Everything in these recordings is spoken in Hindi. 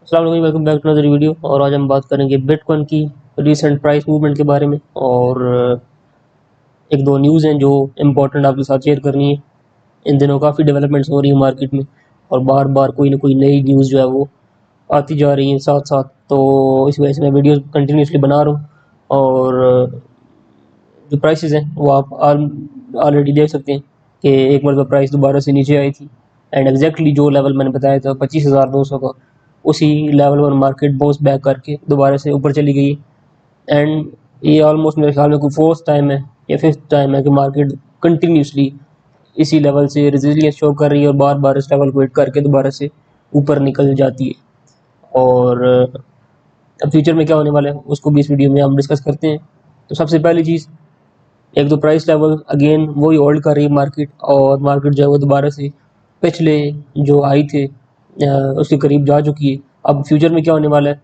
अस्सलाम वालेकुम, welcome back to another video. और आज हम बात करेंगे बिटकॉइन की रीसेंट प्राइस मूवमेंट के बारे में। और एक दो न्यूज़ हैं जो इम्पोर्टेंट आपके साथ शेयर करनी है। इन दिनों काफ़ी डेवलपमेंट्स हो रही है मार्केट में, और बार बार कोई ना कोई नई न्यूज़ जो है वो आती जा रही है साथ साथ। तो इस वजह से मैं वीडियोस कंटिन्यूसली बना रहा हूँ। और जो प्राइसेस हैं वो आप ऑलरेडी देख सकते हैं कि एक मरतबा प्राइस दोबारा से नीचे आई थी, एंड एग्जैक्टली जो लेवल मैंने बताया था 25,200 का, उसी लेवल पर मार्केट बाउंस बैक करके दोबारा से ऊपर चली गई। एंड ये ऑलमोस्ट मेरे ख्याल में कोई फोर्थ टाइम है या फिफ्थ टाइम है कि मार्केट कंटिन्यूसली इसी लेवल से रेजिलियंस शो कर रही है और बार बार इस लेवल को हिट करके दोबारा से ऊपर निकल जाती है। और अब फ्यूचर में क्या होने वाला है उसको भी इस वीडियो में हम डिस्कस करते हैं। तो सबसे पहली चीज़, एक तो प्राइस लेवल अगेन वही होल्ड कर रही है मार्केट, और मार्केट जो है वो दोबारा से पिछले जो हाई थे उसके करीब जा चुकी है। अब फ्यूचर में क्या होने वाला है,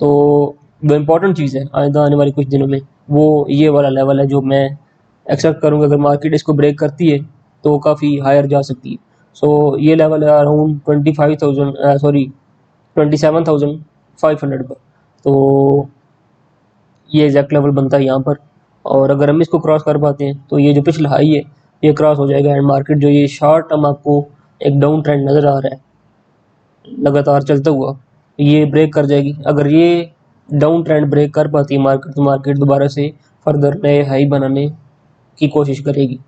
तो जो इम्पोर्टेंट चीज़ है आइंदा आने वाले कुछ दिनों में, वो ये वाला लेवल है जो मैं एक्सेप्ट करूँगा अगर मार्केट इसको ब्रेक करती है तो काफ़ी हायर जा सकती है। सो ये लेवल है अराउंड 25,000, सॉरी 27,500 पर। तो ये एग्जैक्ट लेवल बनता है यहाँ पर। और अगर हम इसको क्रॉस कर पाते हैं तो ये जो पिछला हाई है ये क्रॉस हो जाएगा, एंड मार्केट जो ये शॉर्ट टर्म आपको एक डाउन ट्रेंड नज़र आ रहा है लगातार चलता हुआ, ये ब्रेक कर जाएगी। अगर ये डाउन ट्रेंड ब्रेक कर पाती है मार्केट, तो मार्केट दोबारा से फर्दर नए हाई बनाने की कोशिश करेगी।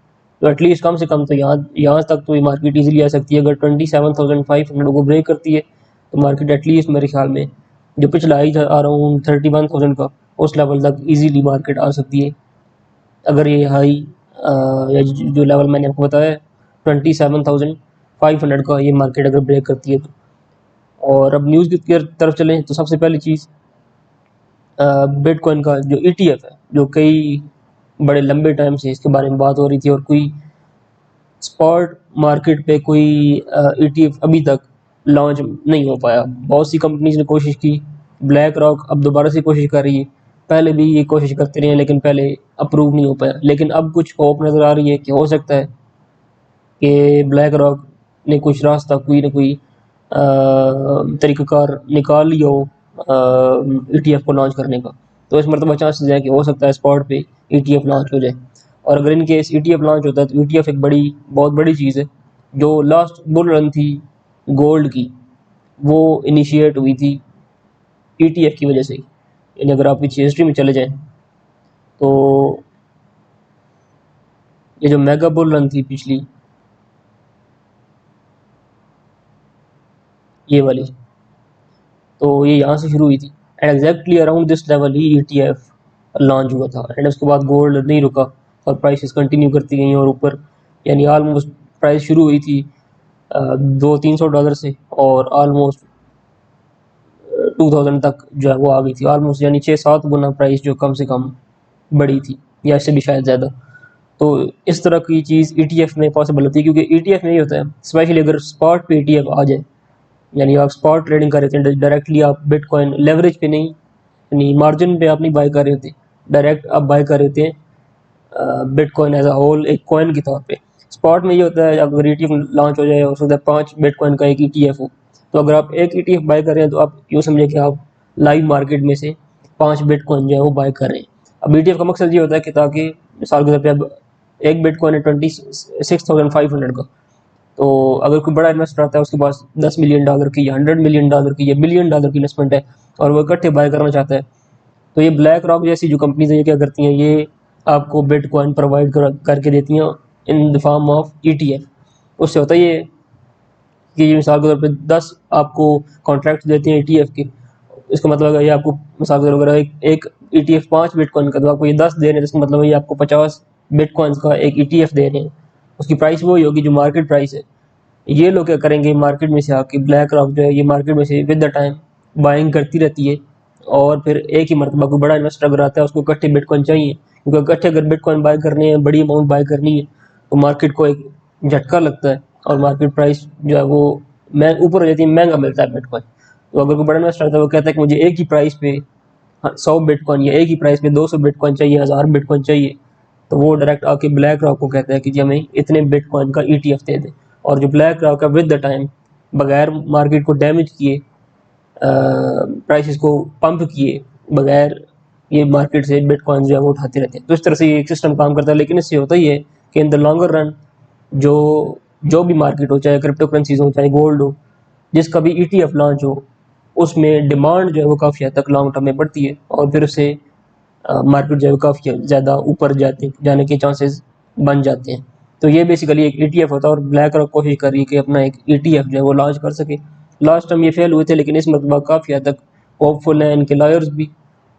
तो एटलीस्ट कम से कम तो यहाँ यहाँ तक तो ये मार्केट इजीली आ सकती है। अगर 27,500 को ब्रेक करती है तो मार्केट एटलीस्ट मेरे ख्याल में जो पिछला हाई था अराउंड 31,000 का, उस लेवल तक इजीली मार्केट आ सकती है। अगर ये हाई या जो लेवल मैंने आपको बताया 27,500 का, ये मार्केट अगर ब्रेक करती है तो। और अब न्यूज़ की तरफ चलें तो सबसे पहली चीज़, बिटकॉइन का जो ईटीएफ है, जो कई बड़े लंबे टाइम से इसके बारे में बात हो रही थी और कोई स्पॉट मार्केट पे कोई ईटीएफ अभी तक लॉन्च नहीं हो पाया। बहुत सी कंपनीज ने कोशिश की, ब्लैक रॉक अब दोबारा से कोशिश कर रही है, पहले भी ये कोशिश करते रहे लेकिन पहले अप्रूव नहीं हो पाया। लेकिन अब कुछ होप नज़र आ रही है कि हो सकता है कि ब्लैक रॉक ने कुछ रास्ता कोई ना कोई तरीक़ाकार निकाल लिया हो ईटीएफ को लॉन्च करने का। तो इस मरतबा चांसेस है कि हो सकता है स्पॉट पे ईटीएफ लॉन्च हो जाए। और अगर इन केस ईटीएफ लॉन्च होता है तो ईटीएफ एक बहुत बड़ी चीज़ है। जो लास्ट बुल रन थी गोल्ड की, वो इनिशिएट हुई थी ईटीएफ की वजह से ही। यानी अगर आप पीछे हिस्ट्री में चले जाएं तो ये जो मेगा बुल रन थी पिछली, ये वाली, तो ये यहाँ से शुरू हुई थी, and exactly around this level he ETF launch हुआ था। एंड उसके बाद गोल्ड नहीं रुका और प्राइसेस कंटिन्यू करती गई और ऊपर, यानी ऑलमोस्ट प्राइस शुरू हुई थी 200-300 डॉलर से, और ऑलमोस्ट 2000 तक जो है वो आ गई थी ऑलमोस्ट, यानी 6-7 गुना प्राइस जो कम से कम बढ़ी थी, या इससे भी शायद ज़्यादा। तो इस तरह की चीज़ ईटीएफ में पॉसिबल होती है, क्योंकि ईटीएफ में ये होता है स्पेशली अगर स्पॉट पे ईटीएफ आ जाए, यानी आप स्पॉट ट्रेडिंग कर रहे थे डायरेक्टली, आप बिटकॉइन लेवरेज पे नहीं, यानी मार्जिन पे आप नहीं बाय कर रहे थे, डायरेक्ट आप बाय कर रहे थे बिटकॉइन एज अ होल एक कॉइन के तौर पे। स्पॉट में ये होता है अगर ईटीएफ लॉन्च हो जाए और उसमें 5 बिटकॉइन का एक ईटीएफ हो, तो अगर आप एक ईटीएफ बाय कर रहे हैं तो आप यूँ समझे कि आप लाइव मार्केट में से 5 बिटकॉइन जो है वो बाय कर रहे हैं। अब ईटीएफ का मकसद ये होता है कि ताकि मिसाल के तौर पर अब एक बिटकॉइन है 26,500 का, तो अगर कोई बड़ा इन्वेस्टर आता है उसके पास 10 मिलियन डॉलर की या 100 मिलियन डॉलर की या बिलियन डॉलर की इन्वेस्टमेंट है और वो इकट्ठे बाय करना चाहता है, तो ये ब्लैक रॉक जैसी जो कंपनीज हैं ये क्या करती हैं, ये आपको बिटकॉइन प्रोवाइड करके देती हैं in the form of ETF. उससे होता है ये कि मिसाल के तौर पे 10 आपको कॉन्ट्रैक्ट देते हैं ईटीएफ के। इसका मतलब है ये आपको मिसाल के तौर पर एक ईटीएफ 5 बिटकॉइन का, तो आपको ये 10 दे रहे हैं, इसका मतलब है ये आपको 50 बिटकॉइंस का एक ईटीएफ दे रहे हैं। उसकी प्राइस वही होगी जो मार्केट प्राइस है। ये लोग क्या करेंगे, मार्केट में से आके ब्लैक रॉक जो है ये मार्केट में से विद द टाइम बाइंग करती रहती है, और फिर एक ही मरतबा कोई बड़ा इन्वेस्टर अगर आता है उसको इकट्ठे बिटकॉइन चाहिए, क्योंकि इकट्ठे अगर बिटकॉइन बाय करने हैं, बड़ी अमाउंट बाय करनी है, तो मार्केट को एक झटका लगता है और मार्केट प्राइस जो है वो ऊपर हो जाती है, महंगा मिलता है बिटकॉइन। तो अगर कोई बड़ा इन्वेस्टर आता है वो कहता है कि मुझे एक ही प्राइस पे 100 बिटकॉइन या एक ही प्राइस पे 200 बिटकॉइन चाहिए, 1000 बिटकॉइन चाहिए, तो वो डायरेक्ट आके ब्लैक रॉक को कहता है कि जी हमें इतने बिटकॉइन का ईटीएफ दे दे। और जो ब्लैक रॉक है विद द टाइम बगैर मार्केट को डैमेज किए प्राइसेस को पंप किए बगैर ये मार्केट से बिटकॉइन जो है वो उठाते रहते हैं। तो इस तरह से ये एक सिस्टम काम करता है। लेकिन इससे होता ही है कि इन द लॉन्गर रन जो जो भी मार्केट हो, चाहे क्रिप्टो करेंसीज हो, चाहे गोल्ड हो, जिसका भी ईटीएफ लॉन्च हो, उसमें डिमांड जो है वो काफ़ी हद तक लॉन्ग टर्म में बढ़ती है और फिर उससे मार्केट जो है काफ़ी ज़्यादा ऊपर जाने के चांसेस बन जाते हैं। तो ये बेसिकली एक ईटीएफ होता है और ब्लैक रॉक कोशिश कर रही है कि अपना एक ईटीएफ जो है वो लॉन्च कर सके। लास्ट टाइम ये फेल हुए थे, लेकिन इस मरतबा काफ़ी हद तक होपफुल हैं इनके लॉयर्स भी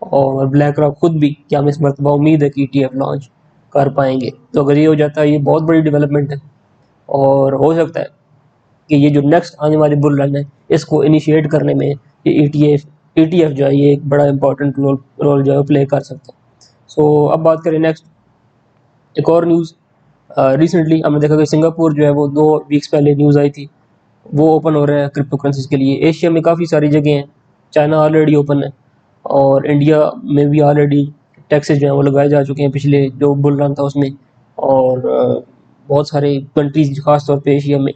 और ब्लैक रॉक खुद भी कि हम इस मरतबा उम्मीद है कि ईटीएफ लॉन्च कर पाएंगे। तो अगर ये हो जाता है, ये बहुत बड़ी डेवलपमेंट है और हो सकता है कि ये जो नेक्स्ट आने वाली बुल रन है इसको इनिशिएट करने में ये ईटीएफ जो है ये एक बड़ा इंपॉर्टेंट रोल जो है प्ले कर सकता है। सो अब बात करें नेक्स्ट एक और न्यूज़। रिसेंटली हमने देखा कि सिंगापुर जो है वो 2 वीक्स पहले न्यूज़ आई थी, वो ओपन हो रहा है क्रिप्टो करेंसीज के लिए। एशिया में काफ़ी सारी जगह हैं, चाइना ऑलरेडी ओपन है और इंडिया में भी ऑलरेडी टैक्सेस जो हैं वो लगाए जा चुके हैं पिछले जो बुल रन था उसमें। और बहुत सारे कंट्रीज खास तौर पे एशिया में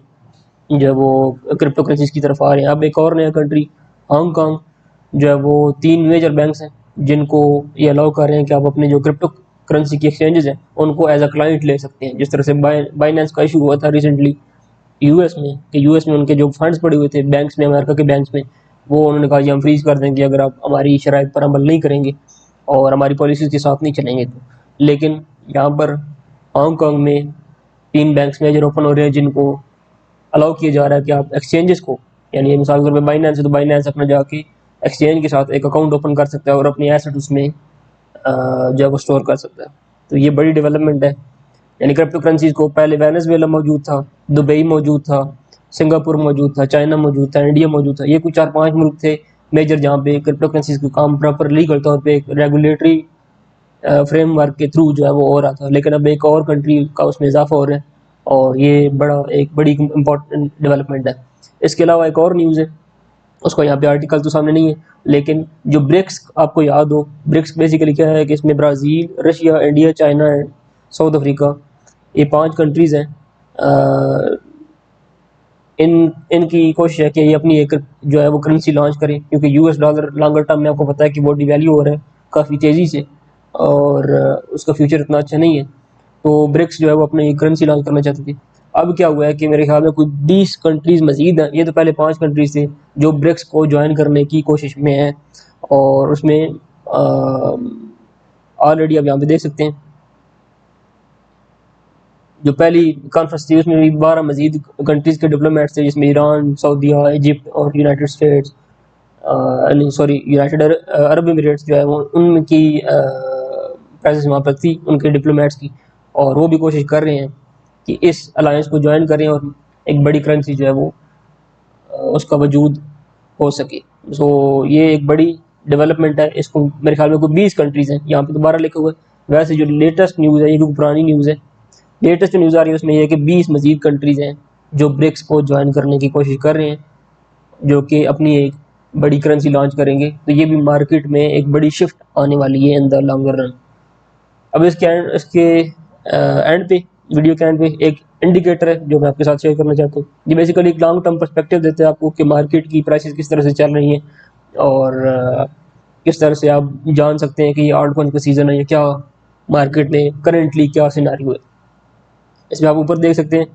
जो है वो क्रिप्टो करेंसीज की तरफ आ रहे हैं। अब एक और नया कंट्री हांगकांग जो है वो 3 मेजर बैंक्स हैं जिनको ये अलाउ कर रहे हैं कि आप अपने जो क्रिप्टो करेंसी की एक्सचेंजेस हैं उनको एज अ क्लाइंट ले सकते हैं। जिस तरह से बाइनेंस का इशू हुआ था रिसेंटली यूएस में कि यूएस में उनके जो फंड्स पड़े हुए थे बैंक्स में, अमेरिका के बैंक्स में, वो उन्होंने कहा कि हम फ्रीज कर देंगे अगर आप हमारी शराइत पर अमल नहीं करेंगे और हमारी पॉलिसीज के साथ नहीं चलेंगे तो। लेकिन यहाँ पर हांगकांग में 3 बैंक्स मेजर ओपन हो रहे हैं जिनको अलाउ किया जा रहा है कि आप एक्सचेंजेस को, यानी मिसाल के तौर पर बाइनेंस है तो बाइनेंस अपना जाके एक्सचेंज के साथ एक अकाउंट ओपन कर सकता है और अपनी एसेट उसमें जो है वो स्टोर कर सकता है। तो ये बड़ी डेवलपमेंट है। यानी क्रिप्टो करेंसीज को पहले वेनेजुएला मौजूद था, दुबई मौजूद था, सिंगापुर मौजूद था, चाइना मौजूद था, इंडिया मौजूद था। ये कुछ 4-5 मुल्क थे मेजर जहाँ पे क्रिप्टो करेंसीज का काम प्रॉपर लीगल तौर पे एक रेगुलेटरी फ्रेमवर्क के थ्रू जो है वो हो रहा था। लेकिन अब एक और कंट्री का उसमें इजाफा हो रहा है और ये एक बड़ी इंपॉर्टेंट डेवलपमेंट है। इसके अलावा एक और न्यूज़ है, उसको यहाँ पे आर्टिकल तो सामने नहीं है, लेकिन जो ब्रिक्स आपको याद हो, ब्रिक्स बेसिकली क्या है कि इसमें Brazil, Russia, India, China and south Africa, ये 5 कंट्रीज़ हैं। इन इनकी कोशिश है कि ये अपनी एक जो है वो करेंसी लॉन्च करें, क्योंकि यूएस डॉलर लॉन्गर टर्म में आपको पता है कि वो डिवैल्यू हो रहा है काफ़ी तेज़ी से और उसका फ्यूचर इतना अच्छा नहीं है। तो ब्रिक्स जो है वो अपनी करेंसी लॉन्च करना चाहती थी। अब क्या हुआ है कि मेरे ख्याल में कुछ 20 कंट्रीज़ मजीद हैं, ये तो पहले 5 कंट्रीज़ थे जो ब्रिक्स को ज्वाइन करने की कोशिश में हैं और उसमें ऑलरेडी आप यहाँ पे देख सकते हैं जो पहली कॉन्फ्रेंस थी उसमें भी 12 मजीद कंट्रीज़ के डिप्लोमेट्स थे, जिसमें ईरान, सऊदीया, इजिप्ट और यूनाइटेड स्टेट्स, नहीं सॉरी, यूनाइटेड अरब एमिरेट्स जो है वो उनकी प्रेजेंस वहाँ पर थी, उनके डिप्लोमेट्स की। और वो भी कोशिश कर रहे हैं कि इस अलायंस को ज्वाइन करें और एक बड़ी करेंसी जो है वो उसका वजूद हो सके। सो ये एक बड़ी डेवलपमेंट है। इसको मेरे ख्याल में कोई 20 कंट्रीज़ हैं, यहाँ पे तो 12 लिखा हुआ है। वैसे जो लेटेस्ट न्यूज़ है, ये क्योंकि पुरानी न्यूज़ है, लेटेस्ट न्यूज़ आ रही है उसमें ये है कि 20 मजीद कंट्रीज़ हैं जो ब्रिक्स को ज्वाइन करने की कोशिश कर रहे हैं, जो कि अपनी एक बड़ी करेंसी लॉन्च करेंगे। तो ये भी मार्केट में एक बड़ी शिफ्ट आने वाली है इन द लॉन्गर रन। अब इसके एंड पे, वीडियो के एंड पे एक इंडिकेटर है जो मैं आपके साथ शेयर करना चाहता हूँ। ये बेसिकली एक लॉन्ग टर्म पर्सपेक्टिव देते हैं आपको कि मार्केट की प्राइसेस किस तरह से चल रही हैं और किस तरह से आप जान सकते हैं कि ये आल्ट कॉइन का सीज़न है या क्या मार्केट में करेंटली क्या सिनेरियो है। इसमें आप ऊपर देख सकते हैं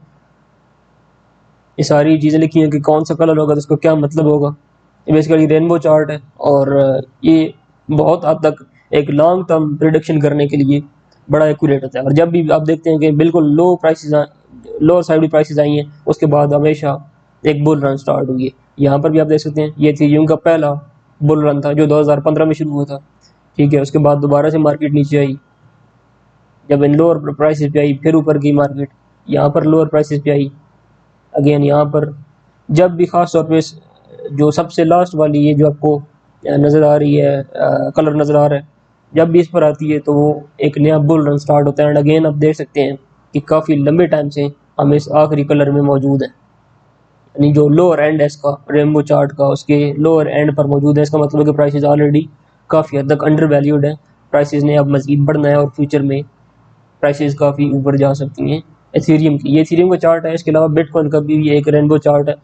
ये सारी चीज़ें लिखी हैं कि कौन सा कलर होगा तो उसका क्या मतलब होगा। ये बेसिकली रेनबो चार्ट है और ये बहुत हद तक एक लॉन्ग टर्म प्रिडिक्शन करने के लिए बड़ा एक्यूरेट होता है। और जब भी आप देखते हैं कि बिल्कुल लोअर साइड भी प्राइसेस आई हैं, उसके बाद हमेशा एक बुल रन स्टार्ट हुई है। यहाँ पर भी आप देख सकते हैं ये थीरियम का पहला बुल रन था जो 2015 में शुरू हुआ था, ठीक है। उसके बाद दोबारा से मार्केट नीचे आई, जब इन लोअर प्राइसेस पे आई फिर ऊपर गई मार्केट, यहाँ पर लोअर प्राइसेस पे आई अगेन यहाँ पर। जब भी ख़ास तौर पे जो सबसे लास्ट वाली ये जो आपको नज़र आ रही है, कलर नज़र आ रहा है, जब भी इस पर आती है तो वो एक नया बुल रन स्टार्ट होता है। एंड अगेन आप देख सकते हैं कि काफ़ी लंबे टाइम से हम इस आखिरी कलर में मौजूद है, यानी जो लोअर एंड है इसका रेनबो चार्ट का उसके लोअर एंड पर मौजूद है। इसका मतलब है कि प्राइसेस ऑलरेडी काफ़ी हद तक अंडर वैल्यूड है, प्राइसेस ने अब मज़ीद बढ़ना है और फ्यूचर में प्राइसेस काफ़ी ऊपर जा सकती हैं। एथेरियम की, ये एथेरियम का चार्ट है। इसके अलावा बिटकॉइन का भी एक रेनबो चार्ट है,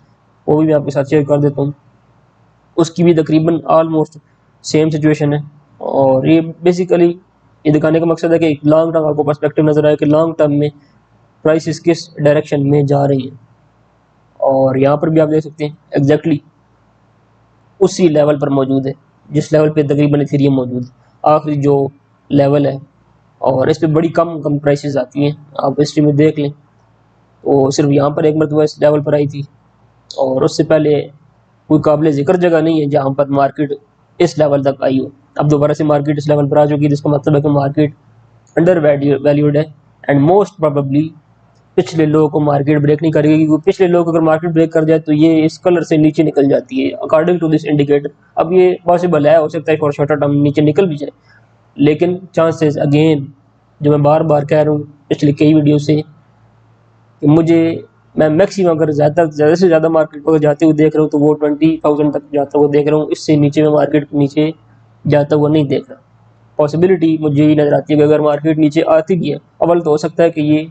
वो भी मैं आपके साथ शेयर कर देता हूँ। उसकी भी तकरीबन ऑलमोस्ट सेम सिचुएशन है। और ये बेसिकली ये दिखाने का मकसद है कि लॉन्ग टर्म आपको पर्सपेक्टिव नज़र आए कि लॉन्ग टर्म में प्राइसेस किस डायरेक्शन में जा रही हैं। और यहाँ पर भी आप देख सकते हैं एग्जैक्टली उसी लेवल पर मौजूद है जिस लेवल पे तकरीबन इथेरियम मौजूद है, आखिरी जो लेवल है। और इस पर बड़ी कम कम प्राइसेस आती हैं, आप हिस्ट्री में देख लें तो सिर्फ यहाँ पर एक मरतबा इस लेवल पर आई थी, और उससे पहले कोई काबिल ज़िक्र जगह नहीं है जहाँ पर मार्केट इस लेवल तक आई हो। अब दोबारा से मार्केट इस लेवल पर आ चुकी है, जिसका मतलब है कि मार्केट अंडर वैल्यूड है। एंड मोस्ट प्रोबेबली पिछले लोगों को मार्केट ब्रेक नहीं करेगी, क्योंकि पिछले लोग अगर मार्केट ब्रेक कर जाए तो ये इस कलर से नीचे निकल जाती है अकॉर्डिंग टू दिस इंडिकेटर। अब ये पॉसिबल है, हो सकता है फॉर शॉर्ट टर्म नीचे निकल भी जाए, लेकिन चांसेस अगेन जो मैं बार बार कह रहा हूँ पिछले कई वीडियो से कि मैं मैक्सिमम अगर ज़्यादा से ज़्यादा मार्केट को जाते हुए देख रहा हूँ तो वो 20,000 तक जाता हुआ देख रहा हूँ। इससे नीचे में मार्केट नीचे जाता हुआ नहीं देख रहा। पॉसिबिलिटी मुझे यही नज़र आती है कि अगर मार्केट नीचे आती भी है, अव्वल तो हो सकता है कि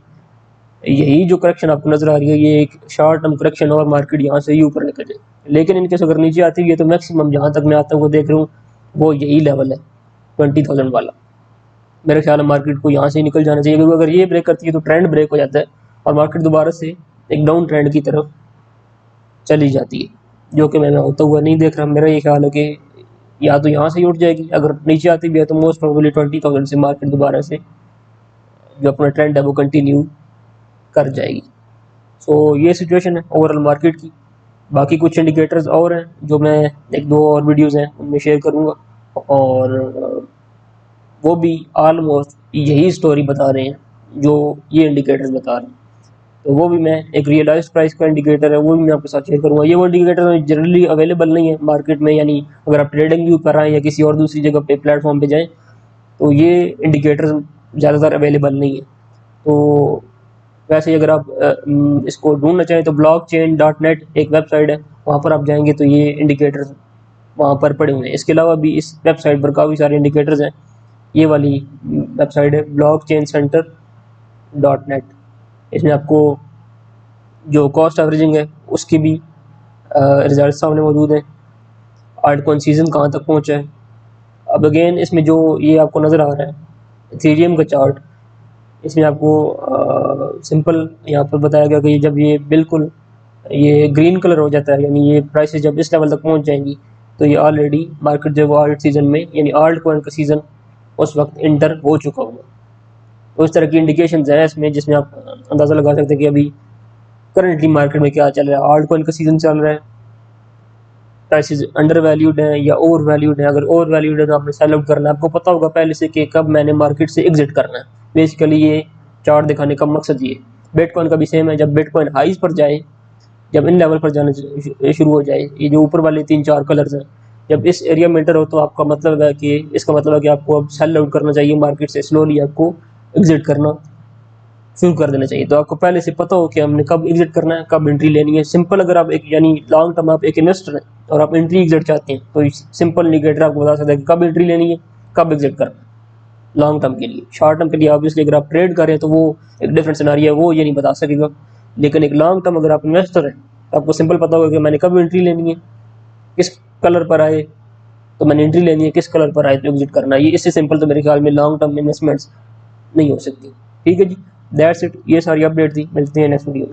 यही जो करेक्शन आपको नज़र आ रही है ये एक शॉर्ट टर्म करेक्शन और मार्केट यहाँ से ही ऊपर निकल जाए। लेकिन इनकेस अगर नीचे आती भी है तो मैक्सिमम जहाँ तक मैं आता हुआ देख रहा हूँ वो यही लेवल है 20,000 वाला। मेरे ख्याल में मार्केट को यहाँ से ही निकल जाना चाहिए, क्योंकि अगर ये ब्रेक करती है तो ट्रेंड ब्रेक हो जाता है और मार्केट दोबारा से एक डाउन ट्रेंड की तरफ चली जाती है, जो कि मैं होता हुआ नहीं देख रहा। मेरा ये ख्याल है कि या तो यहाँ से ही उठ जाएगी, अगर नीचे आती भी है तो मोस्ट प्रोबेबली 20,000 से मार्केट दोबारा से जो अपना ट्रेंड है वो कंटिन्यू कर जाएगी। सो ये सिचुएशन है ओवरऑल मार्केट की। बाकी कुछ इंडिकेटर्स और हैं जो मैं एक दो और वीडियोज़ हैं उनमें शेयर करूँगा, और वो भी ऑलमोस्ट यही स्टोरी बता रहे हैं जो ये इंडिकेटर्स बता रहे हैं। तो वो भी मैं एक रियलाइज्ड प्राइस का इंडिकेटर है वो भी मैं आपके साथ शेयर करूँगा। ये वो इंडिकेटर जनरली अवेलेबल नहीं है मार्केट में, यानी अगर आप ट्रेडिंग व्यू कर रहे हैं या किसी और दूसरी जगह पे प्लेटफॉर्म पे जाएं तो ये इंडिकेटर्स ज़्यादातर अवेलेबल नहीं है। तो वैसे ही अगर आप इसको ढूंढना चाहें तो blockchain.net एक वेबसाइट है, वहाँ पर आप जाएंगे तो ये इंडिकेटर्स वहाँ पर पड़े हुए हैं। इसके अलावा भी इस वेबसाइट पर काफ़ी सारे इंडिकेटर्स हैं। ये वाली वेबसाइट है blockchaincenter.net। इसमें आपको जो कॉस्ट एवरेजिंग है उसकी भी रिजल्ट सामने मौजूद हैं, आल्टकॉइन सीजन कहाँ तक पहुँचा है। अब अगेन इसमें जो ये आपको नज़र आ रहा है इथेरियम का चार्ट, इसमें आपको सिंपल यहाँ पर बताया गया कि जब ये बिल्कुल ये ग्रीन कलर हो जाता है, यानी ये प्राइसेस जब इस लेवल तक पहुँच जाएंगी तो ये ऑलरेडी मार्केट जो वो आल्ट सीजन में यानी आल्ट कॉइन का सीज़न उस वक्त इंटर हो चुका हुआ। तो इस तरह की इंडिकेशंस हैं इसमें जिसमें आप अंदाज़ा लगा सकते हैं कि अभी करंटली मार्केट में क्या चल रहा है। आल्ट कॉइन का सीज़न चल रहा है, प्राइसेस अंडर वैल्यूड हैं या ओवर वैल्यूड हैं। अगर ओवर वैल्यूड है तो आपने सेल आउट करना है, आपको पता होगा पहले से कि कब मैंने मार्केट से एग्जिट करना है। बेसिकली ये चार्ट दिखाने का मकसद ये। बिटकॉइन का भी सेम है, जब बिटकॉइन हाइज पर जाए, जब इन लेवल पर जाना शुरू हो जाए, ये जो ऊपर वाले 3-4 कलर्स हैं, जब इस एरिया में एंटर हो तो आपका मतलब है कि इसका मतलब है कि आपको अब सेल आउट करना चाहिए मार्केट से, स्लोली आपको एग्जिट करना शुरू कर देना चाहिए। तो आपको पहले से पता हो कि हमने कब एग्जिट करना है, कब एंट्री लेनी है। सिंपल अगर आप एक यानी लॉन्ग टर्म आप एक इन्वेस्टर हैं और आप एंट्री एग्जिट चाहते हैं तो सिंपल इंडिकेटर आपको बता सकता है कि कब एंट्री लेनी है, कब एग्जिट करना है लॉन्ग टर्म के लिए। शॉर्ट टर्म के लिए ऑब्वियसली अगर आप ट्रेड कर रहे हैं तो वो एक डिफरेंट सिनेरियो है, वो ये नहीं बता सकेगा। लेकिन एक लॉन्ग टर्म अगर आप इन्वेस्टर हैं तो आपको सिंपल पता होगा कि मैंने कब एंट्री लेनी है, किस कलर पर आए तो मैंने एंट्री लेनी है, किस कलर पर आए तो एग्जिट करना है। ये इससे सिंपल तो मेरे ख्याल में लॉन्ग टर्म इन्वेस्टमेंट्स नहीं हो सकती। ठीक है जी, दैट्स इट। ये सारी अपडेट थी, मिलते हैं नेक्स्ट वीडियो में।